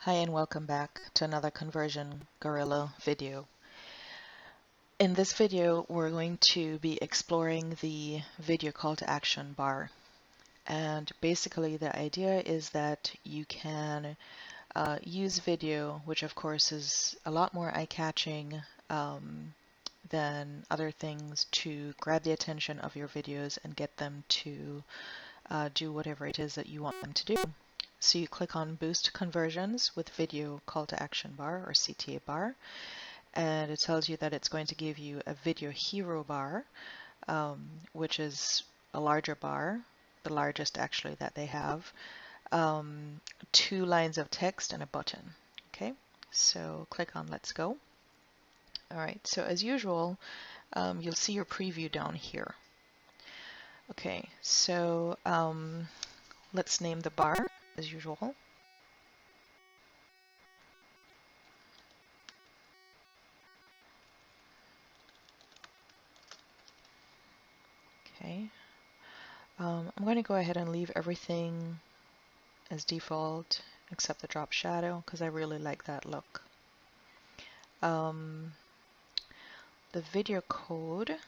Hi and welcome back to another Conversion Gorilla video. In this video, we're going to be exploring the video call to action bar. And basically the idea is that you can use video, which of course is a lot more eye-catching than other things, to grab the attention of your videos and get them to do whatever it is that you want them to do. So you click on Boost Conversions with Video Call to Action Bar, or CTA Bar, and it tells you that it's going to give you a Video Hero Bar, which is a larger bar, the largest actually that they have, 2 lines of text and a button. Okay, so click on Let's Go. Alright, so as usual, you'll see your preview down here. Okay, so let's name the bar as usual. Okay, I'm going to go ahead and leave everything as default except the drop shadow because I really like that look. The video code.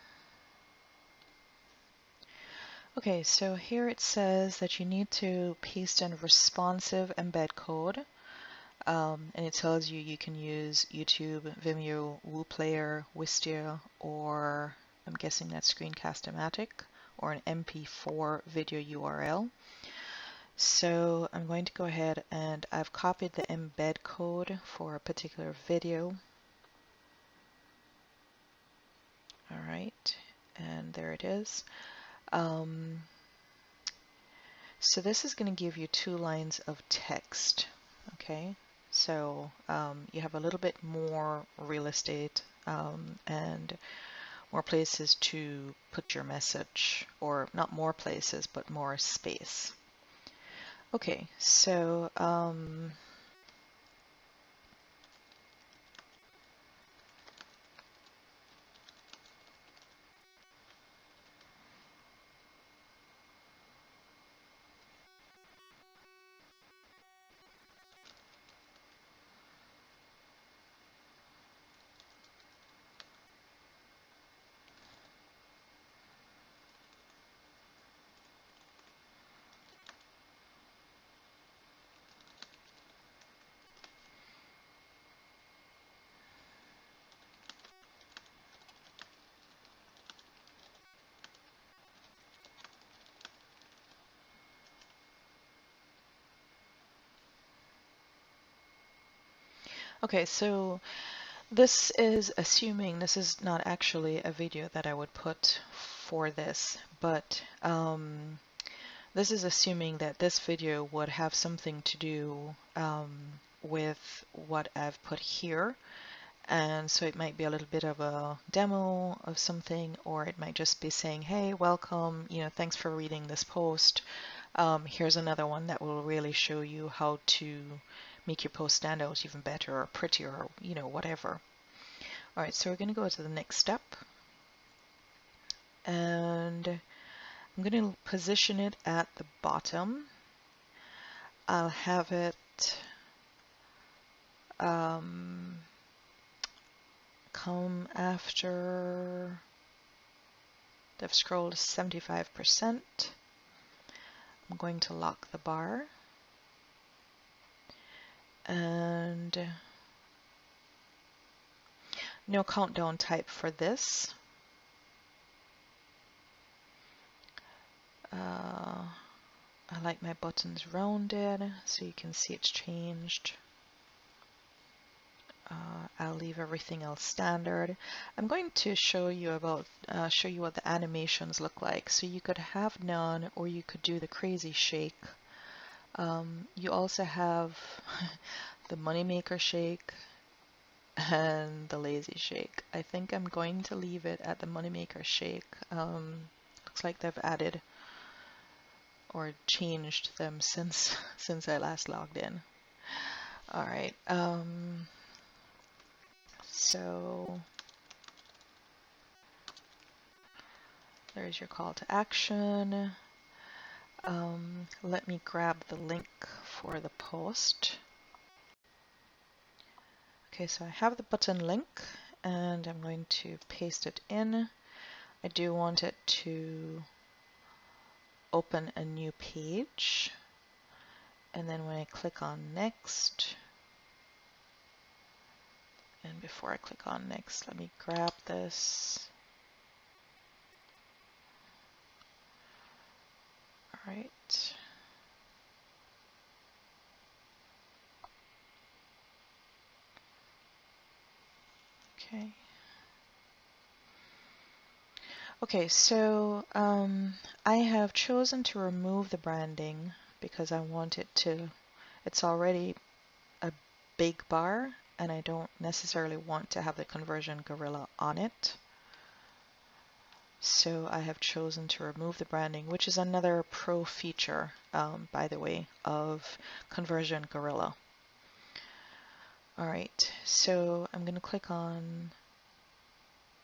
Okay, so here it says that you need to paste in responsive embed code, and it tells you can use YouTube, Vimeo, WooPlayer, Wistia, or I'm guessing that's Screencast-O-Matic, or an MP4 video URL. So I'm going to go ahead and I've copied the embed code for a particular video. All right, and there it is. So this is going to give you 2 lines of text. Okay, so you have a little bit more real estate and more places to put your message, or not more places, but more space. Okay, so okay, so this is assuming this is not actually a video that I would put for this, but this is assuming that this video would have something to do with what I've put here. And so it might be a little bit of a demo of something, or it might just be saying, hey, welcome, thanks for reading this post. Here's another one that will really show you how to make your post stand out even better or prettier, or whatever. All right, so we're going to go to the next step. And I'm going to position it at the bottom. I'll have it come after they've scrolled 75%. I'm going to lock the bar. And no countdown type for this. I like my buttons rounded so you can see it's changed. I'll leave everything else standard. I'm going to show you what the animations look like. So you could have none, or you could do the crazy shake. You also have the moneymaker shake and the lazy shake. I think I'm going to leave it at the moneymaker shake. Looks like they've added or changed them since I last logged in. All right. So there's your call to action. Let me grab the link for the post. Okay, so I have the button link and I'm going to paste it in. I do want it to open a new page. And then when I click on next, and before I click on next, let me grab this. All right. Okay. Okay, so I have chosen to remove the branding because I want it to, it's already a big bar and I don't necessarily want to have the conversion gorilla on it. So I have chosen to remove the branding, which is another pro feature, by the way, of Conversion Gorilla. All right, so I'm going to click on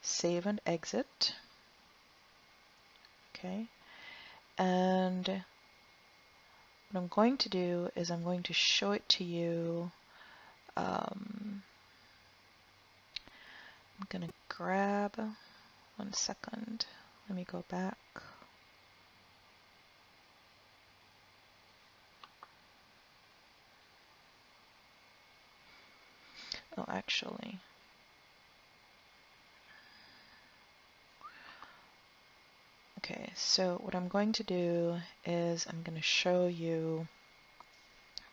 Save and Exit. Okay, and what I'm going to do is I'm going to show it to you. I'm going to grab, 1 second, let me go back. Oh, actually, okay, so what I'm going to do is I'm going to show you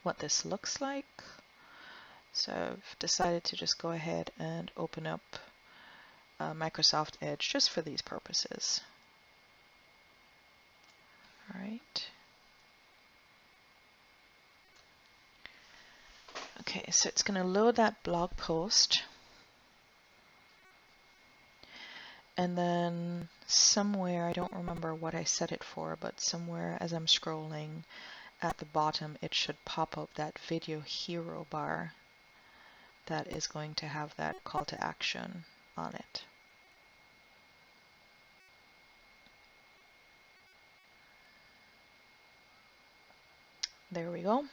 what this looks like. So I've decided to just go ahead and open up Microsoft Edge just for these purposes. All right. Okay, so it's going to load that blog post. And then somewhere, I don't remember what I set it for, but somewhere as I'm scrolling at the bottom, it should pop up that video hero bar that is going to have that call to action on it. There we go.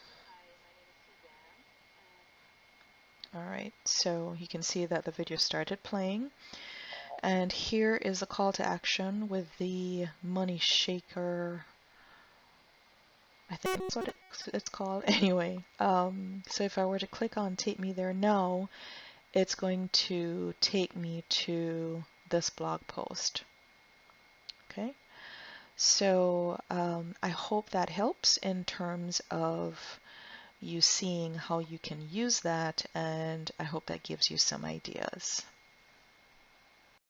All right, so you can see that the video started playing. And here is a call to action with the money shaker. I think that's what it's called. Anyway, so if I were to click on Take Me There Now, it's going to take me to this blog post. Okay, so I hope that helps in terms of you seeing how you can use that, and I hope that gives you some ideas.